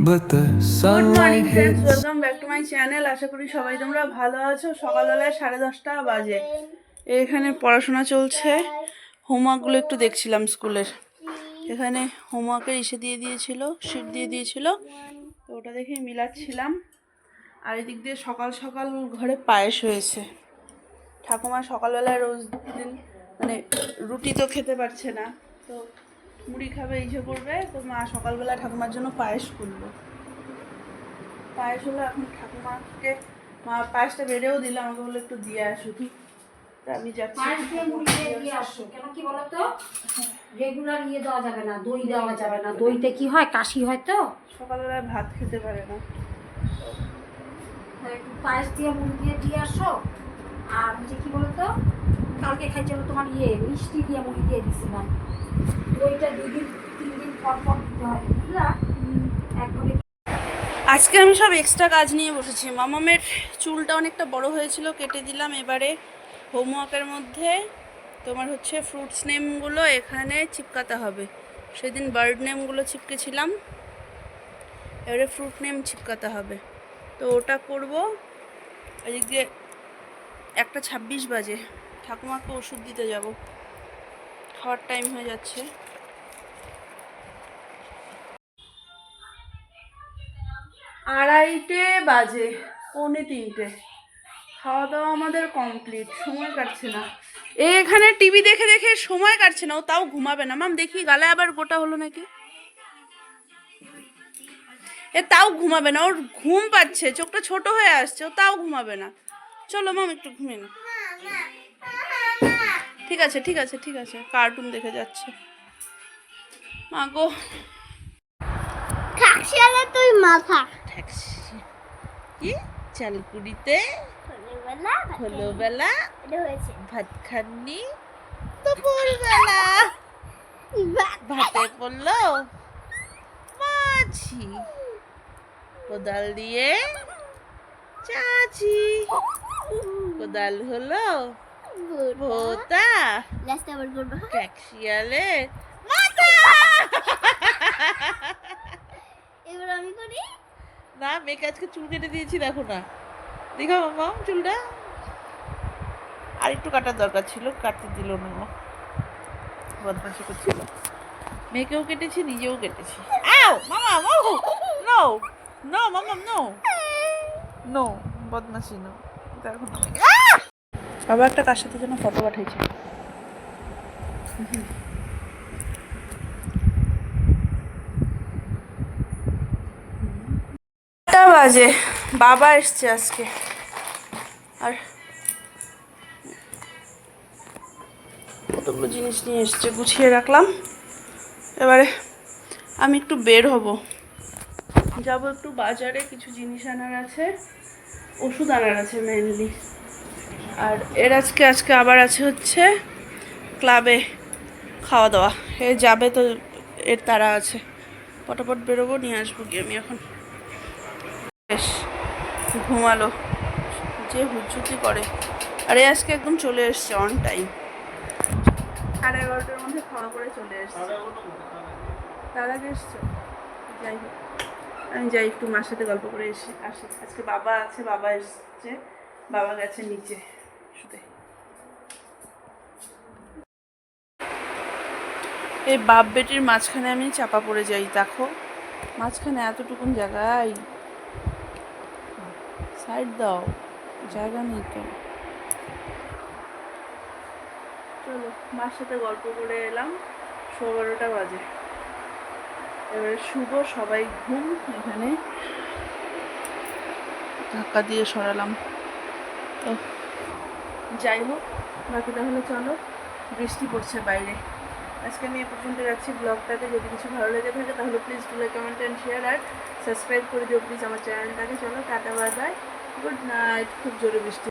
but the good morning sunlight friends, hits. Welcome back to my channel. আশা করি সবাই তোমরা ভালো আছো। সকালবেলায় 10:30 বাজে। এখানে পড়াশোনা চলছে। হোমওয়ার্কগুলো একটু দেখছিলাম স্কুলের। এখানে হোমওয়ার্কের ইসে দিয়ে দিয়েছিল, শিট দিয়ে দিয়েছিল, তো ওটা দেখে মিলাচ্ছিলাম। আর এদিক দিয়ে সকাল সকাল ঘরে পায়েস হয়েছে। ঠাকুমা সকালবেলায় রোজ দিন মানে রুটি তো খেতে পারছে না, তো মুড়ি খাবে, ইসে করবে, তো মা সকালবেলা ঠাকুমার জন্য পায়েস করলো। পায়েস হলো, এখন ঠাকুমাকে মা পায়েসটা বেড়েও দিল, আমাকে বললো একটু দিয়ে আসো। তা আমি যাচ্ছি। কেন কি বলতো, রেগুলার ইয়ে দেওয়া যাবে না, দই দেওয়া যাবে না। দইতে কি হয়, কাশি হয়, তো সকালবেলায় ভাত খেতে পারে না। একটু পায়েস দিয়ে মুড়ি দিয়ে দিয়ে আসো। আর হচ্ছে কি বলতো, কালকে খাইছিল তোমার ইয়ে মিষ্টি দিয়ে মুড়ি দিয়ে দিছিলাম। দইটা 2-3 দিন পর পর দিতে হয়, বুঝলা? একবারে আজকে আমি সব এক্সট্রা কাজ নিয়ে বসেছি। মামামের চুলটা অনেকটা বড় হয়েছিল, কেটে দিলাম। এবারে হোমওয়ার্কের মধ্যে তোমার হচ্ছে ফ্রুটস নেমগুলো এখানে চিপকাতে হবে। সেদিন বার্ড নেমগুলো চিপকেছিলাম, এবারে ফ্রুট নেম চিপকাতে হবে, তো ওটা করব। এদিকে 1:26 বাজে, ঠাকুমাকে ওষুধ দিতে যাব, খাওয়ার টাইম হয়ে যাচ্ছে। আড়াইটে বাজে, 2:45। খাওয়া দাওয়া আমাদের কমপ্লিট, সময় কাটছে না। এখানে টিভি দেখে দেখে সময় কাটছে না, ও তাও ঘুমাবে না। মাম দেখি গালে আবার গোটা হলো নাকি। এ তাও ঘুমাবে না, ওর ঘুম পাচ্ছে, চোখটা ছোট হয়ে আসছে, ও তাও ঘুমাবে না। চলো মাম একটু ঘুমিয়ে না। ঠিক আছে ঠিক আছে ঠিক আছে, কার্টুন দেখে যাচ্ছে। মা গো, কাকশালে তুই মাথা ট্যাক্সি কি চালকুড়িতে হলোবেলা হয়েছে ভাত খাননি, দুপুরবেলা ভাতে পড়লো মাছি, কোদাল দিয়ে চাচি, কোদাল হলো ভোতা, লাস্ট আবার করবো। ট্যাক্সিয়ালে এবার আমি করি। না, মেয়েকে আজকে চুল কেটে দিয়েছি, দেখো না, দেখো মামা চুলটা আর একটু কাটার দরকার ছিল, কাটতে দিল না, বদমাশি করছিল। মেয়েকেও কেটেছি, নিজেও কেটেছি। আও মামা, নো নো মামা, নো নো, বদমাশি নো। দেখো না, বাবা একটা কার সাথে যেন ফটো পাঠাইছে। বাজে, বাবা এসছে আজকে, আর কতগুলো জিনিস নিয়ে এসছে, গুছিয়ে রাখলাম। এবারে আমি একটু বের হব, যাব একটু বাজারে, কিছু জিনিস আনার আছে, ওষুধ আনার আছে মেনলি। আর এর আজকে আবার আছে হচ্ছে ক্লাবে খাওয়া দাওয়া, এ যাবে তো, এর তারা আছে। পটাপট বেরোবো, নিয়ে আসবো কি আমি এখন। বেশ ঘুমালো, যে হুজ্জুতি করে। আরে আজকে একদম চলে এসছে অন টাইম, 11:30টার মধ্যে খাওয়া করে চলে এসছে। তার আগে এসছে, যাই হোক, আমি যাই একটু মার সাথে গল্প করে আসি। আজকে বাবা আছে, বাবা এসছে, বাবা গেছে নিচে শুতে। এই বাপ বেটির মাঝখানে আমি চাপা পড়ে যাই, দেখো মাঝখানে এতটুকুন জায়গায়, সাইড দাও, জায়গা নেই তো। চলো মার সাথে গল্প করে এলাম, 11:15 বাজে। এবারে শুভ, সবাই ঘুম। এখানে ধাক্কা দিয়ে সরালাম, তো যাই হোক, বাকি তাহলে চলো। বৃষ্টি পড়ছে বাইরে। আজকে আমি এ পর্যন্ত যাচ্ছি ব্লগটাকে। যদি কিছু ভালো লেগে থাকে তাহলে please do like, comment and share, আর সাবস্ক্রাইব করে দিও প্লিজ আমার চ্যানেলটাকে। চলো tata, bye bye, good night. খুব জোরে বৃষ্টি।